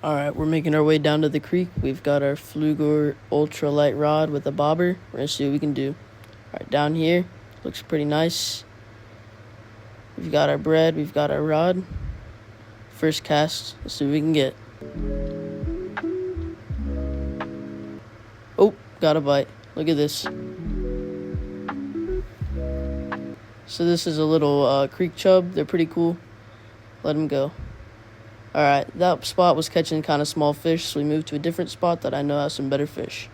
Alright, we're making our way down to the creek. We've got our Pflueger ultralight rod with a bobber. We're going to see what we can do. Alright, down here, looks pretty nice. We've got our bread, we've got our rod. First cast, let's see what we can get. Oh, got a bite. Look at this. So this is a little creek chub. They're pretty cool. Let them go. Alright, that spot was catching kind of small fish, so we moved to a different spot that I know has some better fish.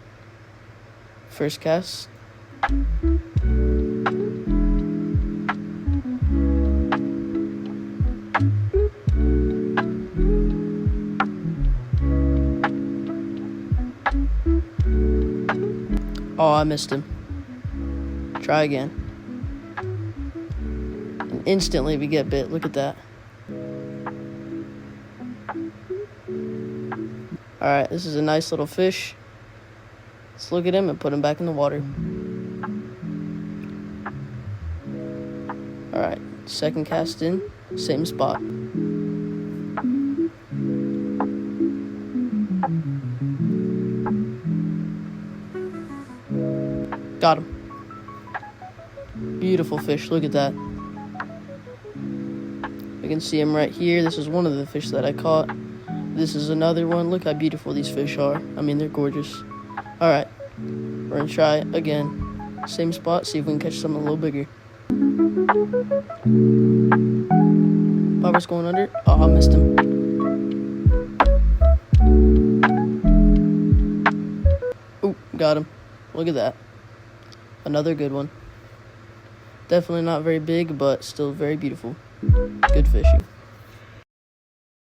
First cast. Oh, I missed him. Try again. And instantly we get bit. Look at that. Alright, this is a nice little fish. Let's look at him and put him back in the water. Alright, second cast in, same spot. Got him. Beautiful fish, look at that. You can see him right here. This is one of the fish that I caught. This is another one. Look how beautiful these fish are. I mean, they're gorgeous. Alright, we're gonna try it again. Same spot, see if we can catch something a little bigger. Bobber's going under. Oh, I missed him. Ooh, got him. Look at that. Another good one. Definitely not very big, but still very beautiful. Good fishing.